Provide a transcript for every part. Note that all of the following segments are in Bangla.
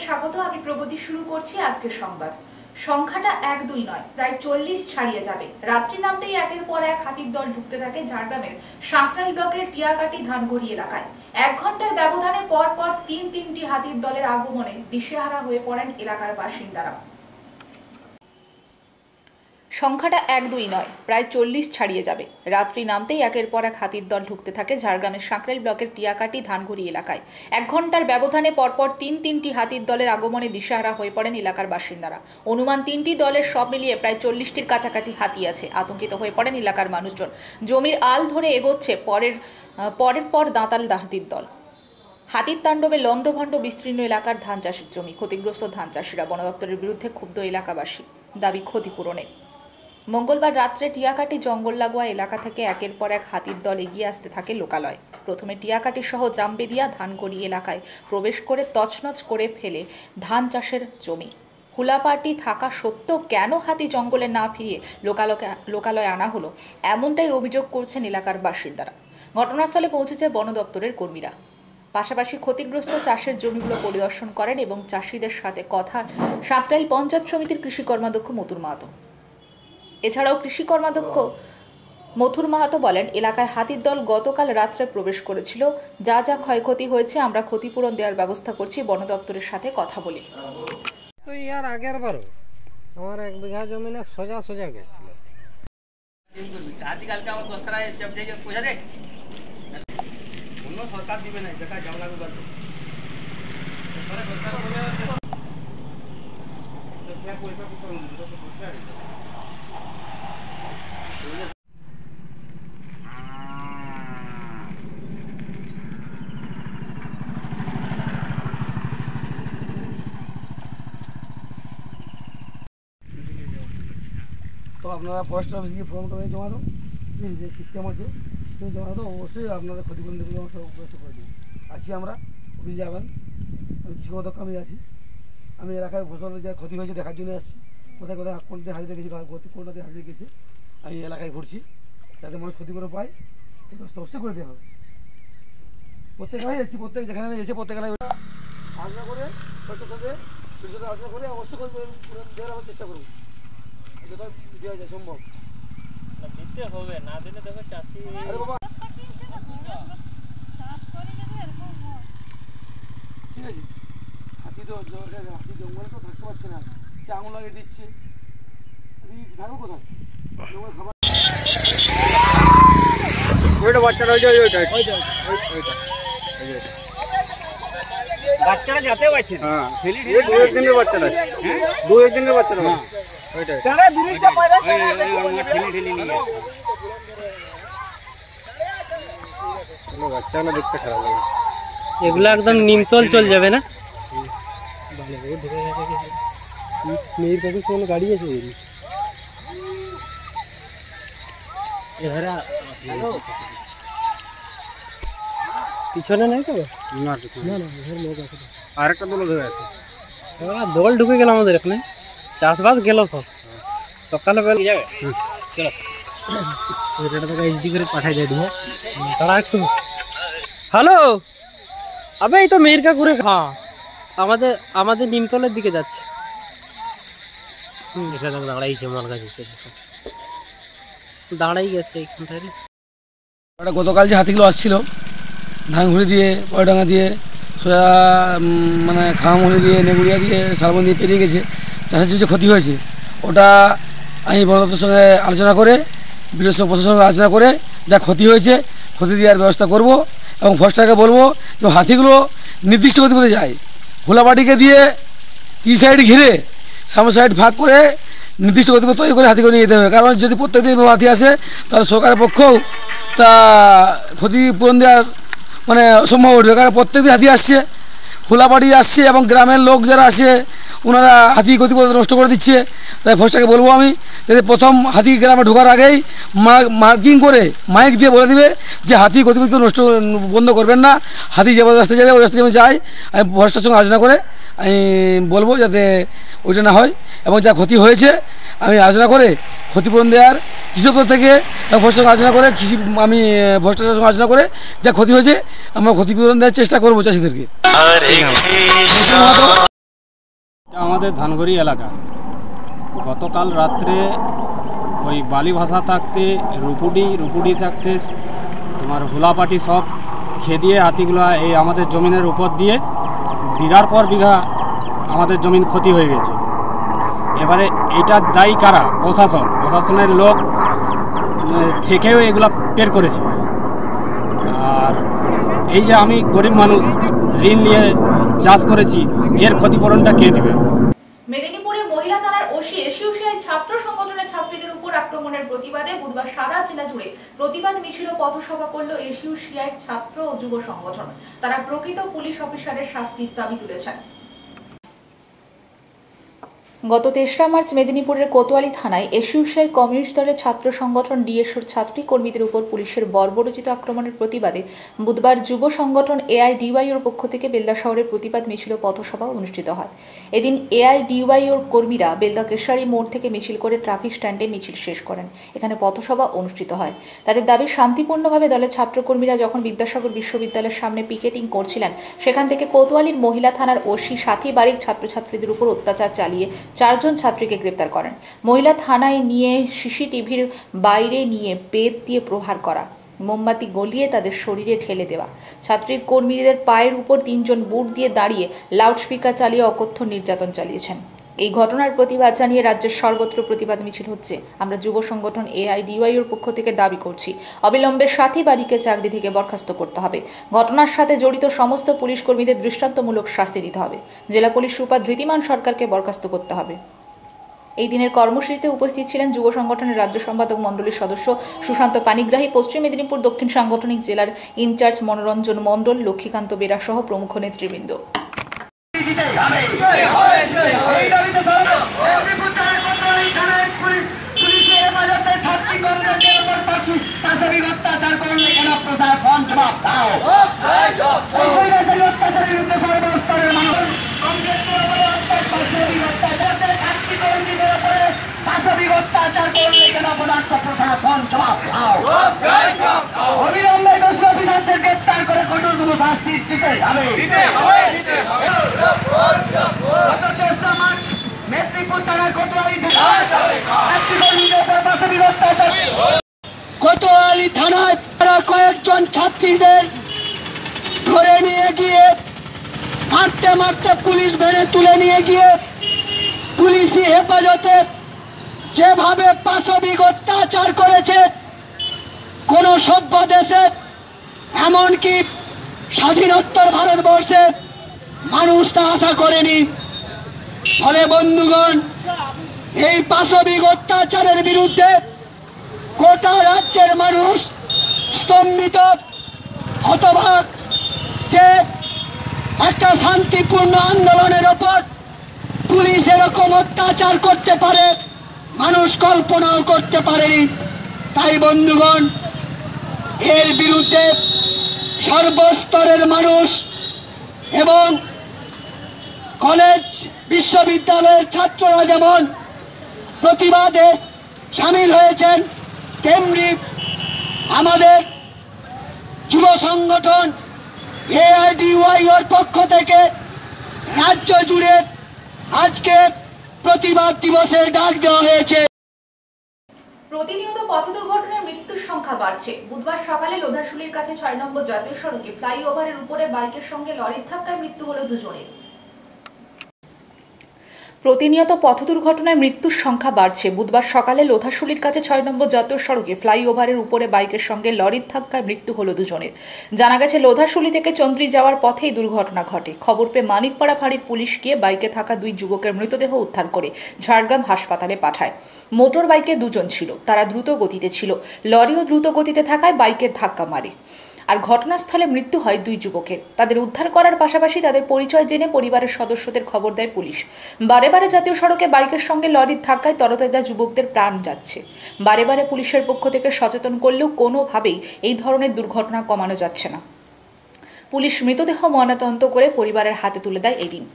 স্বাগত। আমি প্রগতি শুরু করছি আজকের সংবাদ। সংখ্যাটা 1-2 নয়, প্রায় 40 ছাড়িয়ে যাবে। রাত্রি নামতেই একের পর এক হাতির দল ঢুকতে থাকে ঝাড়গ্রামের সাঁকরাইল ব্লকের টিয়াকাটি ধানগড়ি এলাকায়। 1 ঘন্টার ব্যবধানে পরপর তিনটি হাতির দলের আগমনে দিশেহারা হয়ে পড়েন এলাকার বাসিন্দারা। সংখ্যাটা 1-2 নয়, প্রায় 40 ছাড়িয়ে যাবে। রাত্রি নামতেই একের পর এক হাতির দল ঢুকতে থাকে ঝাড়গ্রামের সাঁকরাইল ব্লকের টিয়াকাটি ধানগড়ি এলাকায়। 1 ঘন্টার ব্যবধানে পরপর তিনটি হাতির দলের আগমনে দিশেহারা হয়ে পড়েন এলাকার বাসিন্দারা। অনুমান 3টি দলের সব মিলিয়ে প্রায় 40টির কাছাকাছি হাতি আছে। আতঙ্কিত হয়ে পড়েন এলাকার মানুষজন। জমির আল ধরে এগোচ্ছে পরের পর দাঁতাল হাতির দল। হাতির তাণ্ডবে লন্ডভন্ড বিস্তীর্ণ এলাকার ধান চাষের জমি। ক্ষতিগ্রস্ত ধান চাষিরা। বন দপ্তরের বিরুদ্ধে ক্ষুব্ধ এলাকাবাসী, দাবি ক্ষতিপূরণে। মঙ্গলবার রাত্রে টিয়াকাটি জঙ্গল লাগোয়া এলাকা থেকে একের পর এক হাতির দল এগিয়ে আসতে থাকে লোকালয়। প্রথমে টিয়াকাটি সহ জামবেদিয়া ধানগড়ি এলাকায় প্রবেশ করে তছনছ করে ফেলে ধান চাষের জমি। হুলাপাটি থাকা সত্ত্বেও কেন হাতি জঙ্গলে না ফিরিয়ে লোকালয়ে আনা হলো, এমনটাই অভিযোগ করছেন এলাকার বাসিন্দারা। ঘটনাস্থলে পৌঁছেছে বন দপ্তরের কর্মীরা। পাশাপাশি ক্ষতিগ্রস্ত চাষের জমিগুলো পরিদর্শন করেন এবং চাষিদের সাথে কথা সাঁকরাইল পঞ্চায়েত সমিতির কৃষি কর্মাধ্যক্ষ মথুর মাহাতো। এছাড়াও কৃষি কর্মাধ্যক্ষ মথুর মাহাতো বলেন, এলাকায় হাতির দল গতকাল রাত্রে প্রবেশ করেছিল। যা ক্ষয়ক্ষতি হয়েছে আমরা ক্ষতিপূরণ দেওয়ার ব্যবস্থা করছি বন দপ্তরের সাথে কথা বলে। তো ইয়ার আগের বারও আমার 1 বিঘা জমি না সোজা গেছিল। কালকে আমার 10 টাকা পয়সা দেখ, অন্য সরকার দিবে না, দেখা ঝামেলা করবে। তো আপনারা ফরেস্ট অফিসে গিয়ে ফর্ম টমে জমা দাও, যে সিস্টেম আছে সিস্টেমে জমা দাও, অবশ্যই আপনাদের ক্ষতিপূরণ দেবে, ব্যবস্থা করে দেবো। আছি আমরা, অফিসে যাবেন। আমি কৃষি কর্মদক্ষ আমি আছি। আমি এলাকায় ফসলের যে ক্ষতি হয়েছে দেখার জন্য আসছি। কোথায় কোনটা হাজিরা গেছি, কোনটাতে হাজিরা গেছে, আমি এলাকায় ঘুরছি যাতে মানুষ ক্ষতিপূরণ পায়। ব্যবস্থা অবশ্যই করে দেওয়া হবে। প্রত্যেক এলাকায় যাচ্ছি, প্রত্যেক যেখানে এসে প্রত্যেক এলাকায় আলোচনা করে ফরেস্টের সাথে আলোচনা করে অবশ্যই ক্ষতিপূরণ দেওয়ার আমরা চেষ্টা করবো, যেটা দেওয়া যায় সম্ভব। দিতে হবে, না দিলে দেখো চাষি। আরে বাবা ঠিক আছে, হাতি জঙ্গলে তো থাকতে পারছে না, আঙুল লাগিয়ে দিচ্ছে, থাকবো কোথায়? বাচ্চারা যেতে পারছে না। দু-এক দিনের বাচ্চারা, বাচ্চাগুলো দেখতে খারাপ লাগে। এগুলো একদম নিমতল চল যাবে না। গাড়ি আছে পিছনে নাই তো, আরেকটা দল ধরে আছে। দল ঢুকে গেল আমাদের এখানে, চাষবাস গেল সব। সকালে এইচডি করে পাঠাই দেয় তারা একটু। হ্যালো, আবে এই তো মেয়েরকা ঘুরে। হ্যাঁ, আমাদের নিমতলের দিকে যাচ্ছে। দাঁড়াইছে মাল গাছ, দাঁড়াই গেছে এইখানটায়। গতকাল যে হাতিগুলো আসছিল ধানঘুড়ি দিয়ে, পয়ডাঙ্গা দিয়ে, সোজা মানে খামামুড়ি দিয়ে, নেগুড়িয়া দিয়ে, শালবন দিয়ে পেরিয়ে গেছে। চাষের যে ক্ষতি হয়েছে ওটা আমি বন দপ্তরের সঙ্গে আলোচনা করে, বিডিওর প্রশাসনের সঙ্গে আলোচনা করে যা ক্ষতি হয়েছে ক্ষতি দেওয়ার ব্যবস্থা করব এবং ফরেস্টারকে বলবো যে হাতিগুলো নির্দিষ্ট গতিপথে যায়। হুলাপাটিকে দিয়ে 3 সাইড ঘিরে সামনে সাইড ভাগ করে নির্দিষ্ট গতিপথ তৈরি করে হাতিগুলো নিয়ে যেতে হবে। কারণ যদি প্রত্যেকদিন হাতি আসে তাহলে সরকারের পক্ষেও তা ক্ষতিপূরণ দেওয়ার মানে অসম্ভব উঠবে। কারণ প্রত্যেকদিন হাতি আসছে, হুলাপাটি আসছে এবং গ্রামের লোক যারা আসে ওনারা হাতি গতিপথ নষ্ট করে দিচ্ছে। তাই ফরেস্টারকে বলবো আমি যাতে প্রথম হাতি গ্রামে ঢোকার আগেই মার্কিং করে মাইক দিয়ে বলে দিবে যে হাতি গতিপথ নষ্ট বন্ধ করবেন না, হাতি যে রাস্তায় যাবে ওই রাস্তায় যেমন যায়। আমি ফরেস্টারের সঙ্গে আলোচনা করে আমি বলবো যাতে ওইটা না হয় এবং যা ক্ষতি হয়েছে আমি আলোচনা করে ক্ষতিপূরণ দেওয়ার কৃষি দপ্তর থেকে ফরেস্টারের সঙ্গে আলোচনা করে আমি ফরেস্টারের সঙ্গে আলোচনা করে যা ক্ষতি হয়েছে আমরা ক্ষতিপূরণ দেওয়ার চেষ্টা করবো চাষিদেরকে। আমাদের ধানগড়ি এলাকা গতকাল রাত্রে ওই বালি ভাষা থাকতে রুপুডি থাকতে তোমার হুলাপাটি সব খেদিয়ে হাতিগুলো এই আমাদের জমিনের উপর দিয়ে বিঘার পর বিঘা আমাদের জমিন ক্ষতি হয়ে গেছে। এবারে এটার দায়ী কারা? প্রশাসনের লোক থেকেও এগুলা বের করেছে। আর এই যে আমি গরিব মানুষ ঋণ নিয়ে চাষ করেছি, এর ক্ষতিপূরণটা কে দেবে? মেদিনীপুরে মহিলা থানার ওসি এসইউসিআই ছাত্র সংগঠনের ছাত্রীদের উপর আক্রমণের প্রতিবাদে বুধবার সারা জেলা জুড়ে প্রতিবাদ মিছিল ও পথসভা করল এসইউসিআই ছাত্র ও যুব সংগঠন। তারা প্রকৃত পুলিশ অফিসারের শাস্তির দাবি তুলেছেন। গত ৩রা মার্চ মেদিনীপুরের কোতোয়ালি থানায় এসইউসিআই কমিউনিস্ট দলের ছাত্র সংগঠন ডিএসওর ছাত্রী কর্মীদের উপর পুলিশের বর্বরোচিত আক্রমণের প্রতিবাদে বুধবার যুব সংগঠন এআইডিওয়াইওর পক্ষ থেকে বেলদা শহরে প্রতিবাদ মিছিল ও পথসভা অনুষ্ঠিত হয়। এদিন এআইডিওয়াইওর কর্মীরা বেলদা কেশারি মোড় থেকে মিছিল করে ট্রাফিক স্ট্যান্ডে মিছিল শেষ করেন। এখানে পথসভা অনুষ্ঠিত হয়। তাদের দাবি, শান্তিপূর্ণভাবে দলের ছাত্রকর্মীরা যখন বিদ্যাসাগর বিশ্ববিদ্যালয়ের সামনে পিকেটিং করছিলেন, সেখান থেকে কোতোয়ালির মহিলা থানার ওসি সাথী বারিক ছাত্রছাত্রীদের উপর অত্যাচার চালিয়ে 4 জন ছাত্রীকে গ্রেপ্তার করেন। মহিলা থানায় নিয়ে সিসিটিভির বাইরে নিয়ে বেত দিয়ে প্রহার করা, মোমবাতি গলিয়ে তাদের শরীরে ঠেলে দেওয়া, ছাত্রীর কর্মীদের পায়ের উপর 3 জন বুট দিয়ে দাঁড়িয়ে লাউডস্পিকার চালিয়ে অকথ্য নির্যাতন চালিয়েছেন। এই ঘটনার প্রতিবাদ জানিয়ে রাজ্যের সর্বত্র প্রতিবাদ মিছিল হচ্ছে। আমরা যুব সংগঠন এআইডিওয়াইওর পক্ষ থেকে দাবি করছি, অবিলম্বে সাথী বারিককে চাকরি থেকে বরখাস্ত করতে হবে। ঘটনার সাথে জড়িত সমস্ত পুলিশ কর্মীদের দৃষ্টান্তমূলক শাস্তি দিতে হবে। জেলা পুলিশ সুপার ধৃতিমান সরকারকে বরখাস্ত করতে হবে। এই দিনের কর্মসূচিতে উপস্থিত ছিলেন যুব সংগঠনের রাজ্য সম্পাদক মণ্ডলীর সদস্য সুশান্ত পানিগ্রাহী, পশ্চিম মেদিনীপুর দক্ষিণ সাংগঠনিক জেলার ইনচার্জ মনোরঞ্জন মণ্ডল, লক্ষ্মীকান্ত বেরা সহ প্রমুখ নেতৃবৃন্দ। অবিলম্বে দোষী অফিসারদের গ্রেপ্তার করে কঠোরতম শাস্তি দিতে হবে। মেদিনীপুর থানার কোতোয়ালি থানায় কয়েকজন ছাত্রীদের ধরে নিয়ে গিয়ে মারতে মারতে পুলিশ ভ্যানে তুলে নিয়ে গিয়ে পুলিশি হেফাজতে যেভাবে পাশবিক অত্যাচার করেছে, কোন সভ্য দেশে, এমনকি স্বাধীনোত্তর ভারতবর্ষে মানুষ তা আশা করেনি। ফলে বন্ধুগণ, এই পাশবিক অত্যাচারের বিরুদ্ধে গোটা রাজ্যের মানুষ স্তম্ভিত, হতবাক যে একটা শান্তিপূর্ণ আন্দোলনের ওপর পুলিশ এরকম অত্যাচার করতে পারে মানুষ কল্পনাও করতে পারেনি। তাই বন্ধুগণ, এর বিরুদ্ধে সর্বস্তরের মানুষ এবং কলেজ বিশ্ববিদ্যালয়ের ছাত্ররা যেমন প্রতিবাদে সামিল হয়েছেন, তেমনি আমাদের যুব সংগঠন এআইডিওয়াইওর পক্ষ থেকে রাজ্য জুড়ে আজকে প্রতিবাদ দিবসের ডাক দেওয়া হয়েছে। প্রতিনিয়ত পথ দুর্ঘটনায় মৃত্যুর সংখ্যা বাড়ছে। বুধবার সকালে লোধাশুলির কাছে 6 নম্বর জাতীয় সড়কে ফ্লাইওভারের উপরে বাইকের সঙ্গে লরির ধাক্কায় মৃত্যু হলো 2 জনের। প্রতিনিয়ত পথ দুর্ঘটনায় মৃত্যুর সংখ্যা বাড়ছে। বুধবার সকালে লোধাশুলির কাছে 6 নম্বর জাতীয় সড়কে ফ্লাইওভারের উপরে বাইকের সঙ্গে লরির ধাক্কায় মৃত্যু হলো 2 জনের। জানা গেছে, লোধাশুলি থেকে চন্দ্রী যাওয়ার পথে এই দুর্ঘটনা ঘটে। খবর পেয়ে মানিকপাড়া ফাঁড়ির পুলিশ গিয়ে বাইকে থাকা 2 যুবকের মৃতদেহ উদ্ধার করে ঝাড়গ্রাম হাসপাতালে পাঠায়। মোটর বাইকে 2 জন ছিল, তারা দ্রুত গতিতে ছিল। লরিও দ্রুত গতিতে থাকায় বাইকের ধাক্কা মারে। আর ঘটনাস্থলে মৃত্যু হয় 2 যুবকের। তাদের উদ্ধার করার পাশাপাশি তাদের পরিচয় জেনে পরিবারের সদস্যদের খবর দেয় পুলিশ। বারে বারে জাতীয় সড়কে বাইকের সঙ্গে লরির ধাক্কায় তরতাজা যুবকদের প্রাণ যাচ্ছে। বারে বারে পুলিশের পক্ষ থেকে সচেতন করলেও কোনোভাবেই এই ধরনের দুর্ঘটনা কমানো যাচ্ছে না। পুলিশ মৃতদেহ ময়নাতদন্ত করে পরিবারের হাতে তুলে দেয় এদিন।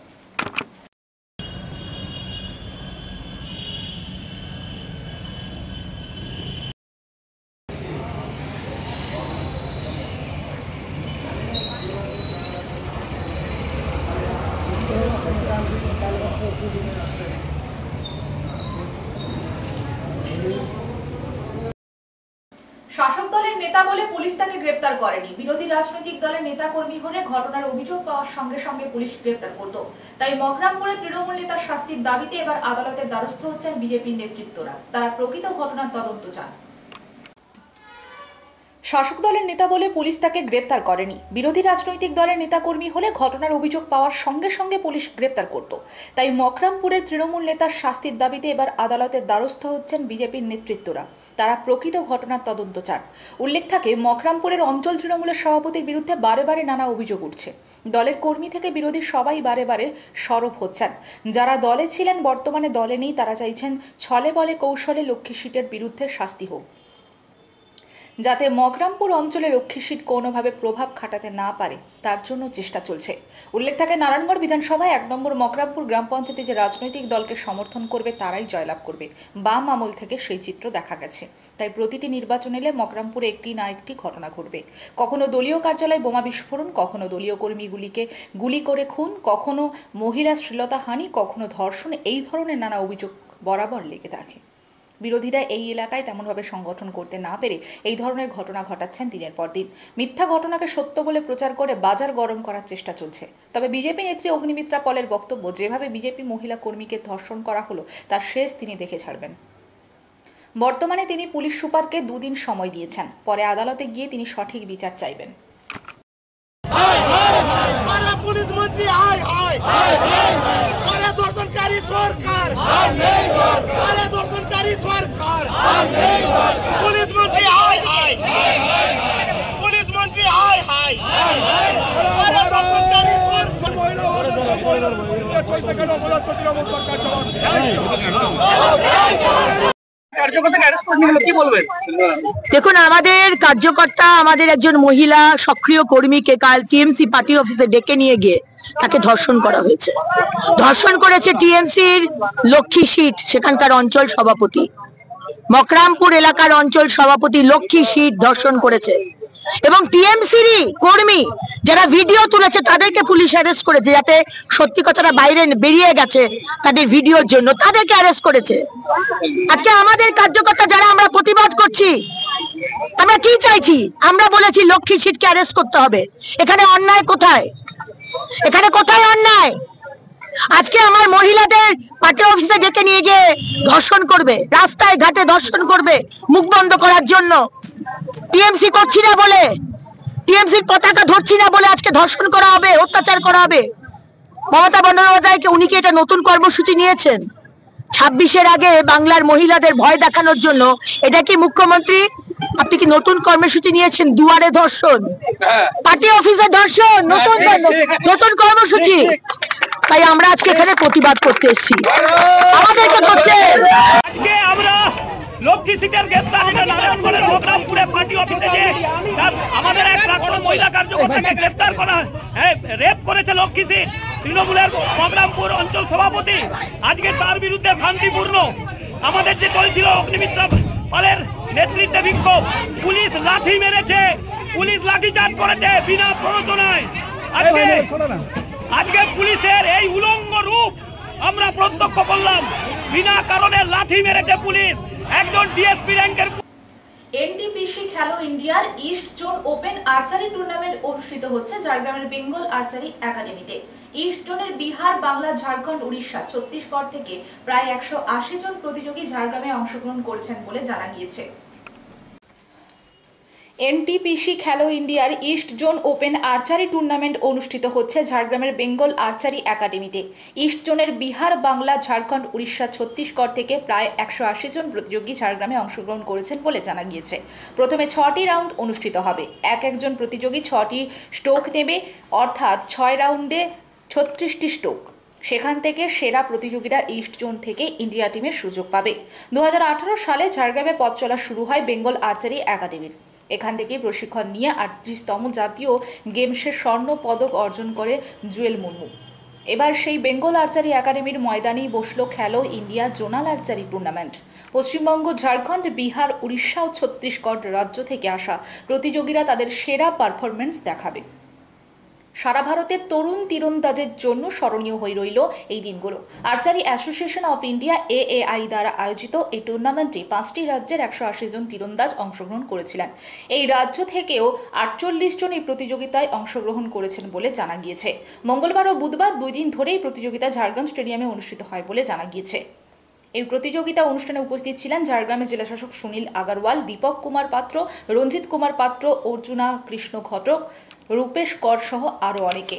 দলের নেতা বলে পুলিশ তাকে গ্রেপ্তার করেনি। বিরোধী রাজনৈতিক দলের নেতা কর্মী হলে ঘটনার অভিযোগ পাওয়ার সঙ্গে সঙ্গে পুলিশ গ্রেপ্তার করত। তাই মকরামপুরে তৃণমূল নেতার শাস্তির দাবিতে এবার আদালতের দ্বারস্থ হচ্ছেন বিজেপির নেতৃত্বরা। তারা প্রকৃত ঘটনার তদন্ত চান। শাসক দলের নেতা বলে পুলিশ তাকে গ্রেপ্তার করেনি। বিরোধী রাজনৈতিক দলের নেতাকর্মী হলে ঘটনার অভিযোগ পাওয়ার সঙ্গে সঙ্গে পুলিশ গ্রেপ্তার করত। তাই মকরামপুরের তৃণমূল নেতার শাস্তির দাবিতে এবার আদালতের দ্বারস্থ হচ্ছেন বিজেপির নেতৃত্বরা। তারা প্রকৃত ঘটনার তদন্ত চান। উল্লেখ থাকে, মকরামপুরের অঞ্চল তৃণমূলের সভাপতির বিরুদ্ধে বারে বারে নানা অভিযোগ উঠছে। দলের কর্মী থেকে বিরোধী সবাই বারে বারে সরব হচ্ছেন। যারা দলে ছিলেন বর্তমানে দলে নেই, তারা চাইছেন ছলে বলে কৌশলে লক্ষ্মী সিটের বিরুদ্ধে শাস্তি হোক, যাতে মকরামপুর অঞ্চলে লক্ষ্মী সিট কোনোভাবে প্রভাব খাটাতে না পারে, তার জন্য চেষ্টা চলছে। উল্লেখ থাকে, নারায়ণগড় বিধানসভায় 1 নম্বর মকরামপুর গ্রাম পঞ্চায়েতে যে রাজনৈতিক দলকে সমর্থন করবে তারাই জয়লাভ করবে। বাম আমল থেকে সেই চিত্র দেখা গেছে। তাই প্রতিটি নির্বাচন এলে মকরামপুরে একটি না একটি ঘটনা ঘটবে। কখনো দলীয় কার্যালয়ে বোমা বিস্ফোরণ, কখনো দলীয় কর্মীগুলিকে গুলি করে খুন, কখনো মহিলা শ্লীলতাহানি, কখনো ধর্ষণ, এই ধরনের নানা অভিযোগ বরাবর লেগে থাকে। বিরোধীরা এই এলাকায় তেমনভাবে সংগঠন করতে না পেরে এই ধরনের ঘটনা ঘটাচ্ছেন দিনের পর দিন। মিথ্যা ঘটনাকে সত্য বলে প্রচার করে বাজার গরম করার চেষ্টা চলছে। তবে বিজেপি নেত্রী অগ্নিমিত্রা পলের বক্তব্য, যেভাবে বিজেপি মহিলা কর্মীকে ধর্ষণ করা হলো তার শেষ তিনি দেখে ছাড়বেন। বর্তমানে তিনি পুলিশ সুপারকে 2 দিন সময় দিয়েছেন। পরে আদালতে গিয়ে তিনি সঠিক বিচার চাইবেন। পুলিশ মন্ত্রী দর্শনকারী সরকার, দর্শনকারী সরকার, পুলিশ মন্ত্রী পুলিশ মন্ত্রী দর্শনকারী দেখুন, আমাদের কার্যকর্তা আমাদের একজন মহিলা সক্রিয় কর্মীকে কাল টিএমসি পার্টি অফিসে ডেকে নিয়ে গিয়ে তাকে ধর্ষণ করা হয়েছে। ধর্ষণ করেছে টিএমসির লক্ষ্মী সিট, সেখানকার অঞ্চল সভাপতি, মকরামপুর এলাকার অঞ্চল সভাপতি লক্ষ্মী সিট ধর্ষণ করেছে। এবং টিএমসিরই কর্মী যারা ভিডিও তুলেছে তাদেরকে পুলিশ অ্যারেস্ট করেছে, যাতে সত্যি কথাটা বাইরে বেরিয়ে গেছে তাদের ভিডিওর জন্য, তাদেরকে অ্যারেস্ট করেছে। আজকে আমাদের কার্যকর্তা যারা আমরা প্রতিবাদ করছি, আমরা কি চাইছি? আমরা বলেছি লক্ষ্মী সিটকে অ্যারেস্ট করতে হবে। এখানে অন্যায় কোথায়? এখানে কোথায় অন্যায়? আজকে আমার মহিলাদের পার্টি অফিসে ডেকে নিয়ে গিয়ে ধর্ষণ করবে, রাস্তায় ঘাটে ধর্ষণ করবে মুখ বন্ধ করার জন্য। টিএমসি করছি না বলে, টিএমসির পতাকা ধরছি না বলে আজকে ধর্ষণ করা হবে, অত্যাচার করা হবে। মমতা বন্দ্যোপাধ্যায়কে উনি কি এটা নতুন কর্মসূচি নিয়েছেন? 26-এর আগে বাংলার মহিলাদের ভয় দেখানোর জন্য এটা কি মুখ্যমন্ত্রী আপনি কি নতুন কর্মসূচি নিয়েছেন? দুয়ারে ধর্ষণ, পার্টি অফিসে ধর্ষণ, নতুন কর্মসূচি। তাই আমরা আজকে এখানে প্রতিবাদ করতে এসেছি। আমাদেরকে করছে আজকে আমরা লক্ষ্মী সিটের গ্রেপ্তার নারায়ণগড়ের মকরামপুরে পার্টি অফিসে যে আমাদের এক প্রাক্তন মহিলা কার্যকর্তাকে গ্রেপ্তার করা, রেপ করেছে লক্ষ্মী সিট তৃণমূলের মকরামপুর অঞ্চল সভাপতি। আজকে তার বিরুদ্ধে শান্তিপূর্ণ আমাদের যে চলছিল অগ্নিমিত্রা পালের নেতৃত্বে বিক্ষোভ, পুলিশ লাঠি মেরেছে, পুলিশ লাঠিচার্জ করেছে বিনা প্ররোচনায়। আজকে পুলিশের এই উলঙ্গ রূপ আমরা প্রত্যক্ষ করলাম। বিনা কারণে লাঠি মেরেছে পুলিশ একজন ডিএসপি র্যাঙ্কের। এনটিপিসি খেলো ইন্ডিয়ার east zone open archery tournament অনুষ্ঠিত হচ্ছে ঝাড়গ্রামের বেঙ্গল আর্চারি একাডেমিতে। ইস্ট জোনের বিহার, বাংলা, ঝাড়খণ্ড, উড়িষ্যা, ছত্তিশগড় থেকে প্রায় 180 জন প্রতিযোগী ঝাড়গ্রামে অংশগ্রহণ করেছেন বলে জানা গিয়েছে। এনটিপিসি খেলো ইন্ডিয়ার east zone open archery tournament অনুষ্ঠিত হচ্ছে ঝাড়গ্রামের বেঙ্গল আর্চারি একাডেমিতে। ইস্ট জোনের বিহার, বাংলা, ঝাড়খণ্ড, উড়িষ্যা, ছত্তিশগড় থেকে প্রায় 180 জন প্রতিযোগী ঝাড়গ্রামে অংশগ্রহণ করেছেন বলে জানা গিয়েছে। প্রথমে 6টি রাউন্ড অনুষ্ঠিত হবে। একজন প্রতিযোগী 6টি স্ট্রোক নেবে, অর্থাৎ 6 রাউন্ডে 36টি স্ট্রোক। সেখান থেকে সেরা প্রতিযোগীরা ইস্ট জোন থেকে ইন্ডিয়া টিমের সুযোগ পাবে। 2018 সালে ঝাড়গ্রামে পথ চলা শুরু হয় বেঙ্গল আর্চারি একাডেমির। এখান থেকে প্রশিক্ষণ নিয়ে 38তম জাতীয় গেমসে স্বর্ণ পদক অর্জন করে জুয়েল মুর্মু। এবার সেই বেঙ্গল আর্চারি একাডেমির ময়দানেই বসল Khelo India zonal archery tournament. Paschimbanga, Jharkhand, Bihar, Orissa ও ছত্তিশগড় রাজ্য থেকে আসা প্রতিযোগীরা তাদের সেরা পারফরমেন্স দেখাবে। সারা ভারতের তরুণ তীরন্দাজের জন্য স্মরণীয় হয়ে রইল এই দিনগুলো। Archery association of India AAI দ্বারা আয়োজিত এই টুর্নামেন্টে 5টি রাজ্যের 180 জন তীরন্দাজ অংশগ্রহণ করেছিলেন। এই রাজ্য থেকেও 48 জন এই প্রতিযোগিতায় অংশগ্রহণ করেছেন বলে জানা গিয়েছে। মঙ্গলবার ও বুধবার 2 দিন ধরে এই প্রতিযোগিতা ঝাড়গ্রাম স্টেডিয়ামে অনুষ্ঠিত হয় বলে জানা গিয়েছে। এই প্রতিযোগিতা অনুষ্ঠানে উপস্থিত ছিলেন ঝাড়গ্রামের জেলাশাসক সুনীল আগারওয়াল, দীপক কুমার পাত্র, রঞ্জিত কুমার পাত্র, অর্জুনা কৃষ্ণ ঘটক, রূপেশ কর সহ আরো অনেকে।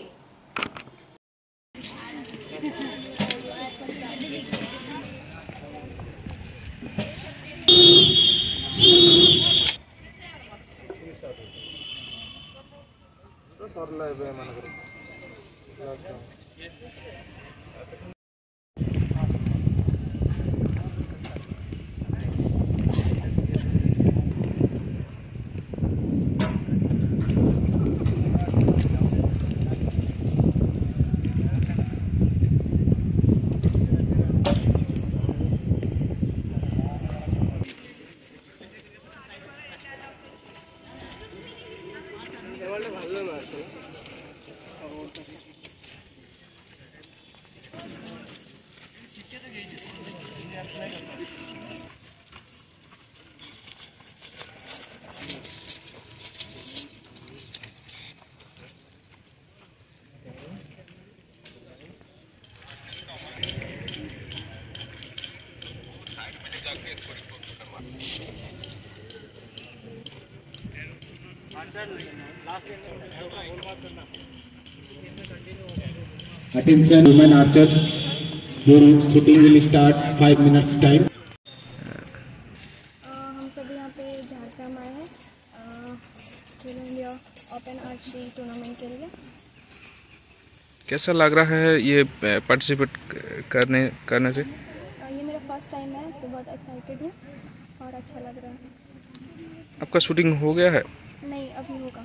Attention women archers, your shooting will start 5 minutes time. हम सभी यहाँ पे झारखंड आए हैं खेलो इंडिया ओपन आर्चरी टूर्नामेंट के लिए। कैसा लग रहा है ये पार्टिसिपेट करने से? ये मेरा फर्स्ट टाइम है तो बहुत एक्साइटेड हूँ और अच्छा लग रहा है। आपका शूटिंग हो गया है? नहीं, अभी होगा।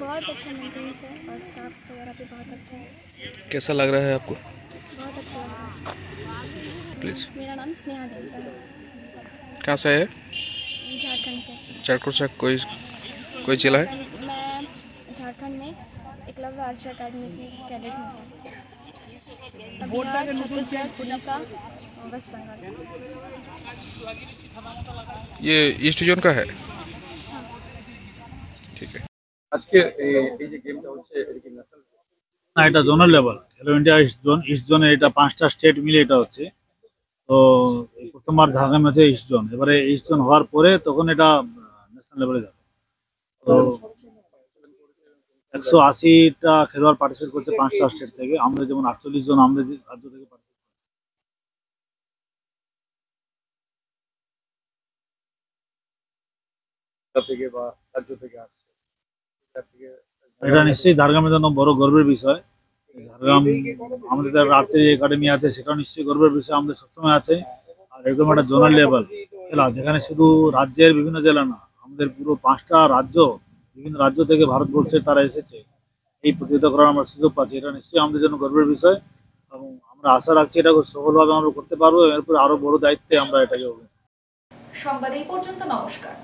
बहुत अच्छा मेंटेनेंस है और स्टाफ्स वगैरह भी बहुत अच्छे हैं। कैसा लग रहा है आपको? बहुत अच्छा लग रहा है। प्लीज़। मेरा नाम स्नेहा देवता है। कहाँ से है? झारखंड से। झारखंड से कोई जिला है? मैं झारखंड में एकलव्य आर्चरी अकेडमी की कैडेट हूँ। बिहार, छत्तीसगढ़, उड़ीसा और वेस्ट बंगाल। ये ईस्ट जोन का है? ঠিক আছে। আজকে এই যে গেমটা হচ্ছে এটা কি ন্যাশনাল? না, এটা জোনাল লেভেল। খেলো ইন্ডিয়া ইস্ট জোনে এটা 5টা স্টেট মিলে এটা হচ্ছে। তো প্রথমবার ঝাড়গ্রাম আছে ইস্ট জোন, এবারে ইস্ট জোন হওয়ার পরে তখন এটা ন্যাশনাল লেভেলে যাবে। তো 180টা খেলোয়াড় পার্টিসিপেট করছে 5টা স্টেট থেকে। আমরা যেমন 48 জন আমরা রাজ্য থেকে থেকে বা রাজ্য থেকে আসছে। এটা নিশ্চয়ই ঝাড়গ্রামের জন্য বড় গর্বের বিষয়। ঝাড়গ্রাম আমাদের আর্চারি একাডেমি আছে, সেটাও নিশ্চয়ই গর্বের বিষয় আমাদের সবসময় আছে। আর একদম একটা জোনাল লেভেল খেলা, যেখানে শুধু রাজ্যের বিভিন্ন জেলা না, আমাদের পুরো 5টা রাজ্য, বিভিন্ন রাজ্য থেকে ভারতবর্ষে তারা এসেছে এই প্রতিযোগিতা করার আমরা সুযোগ পাচ্ছি। এটা নিশ্চয়ই আমাদের জন্য গর্বের বিষয় এবং আমরা আশা রাখছি এটা সফলভাবে আমরা করতে পারবো। এরপরে আরো বড় দায়িত্বে আমরা এটাকে। সংবাদ এই পর্যন্ত। নমস্কার।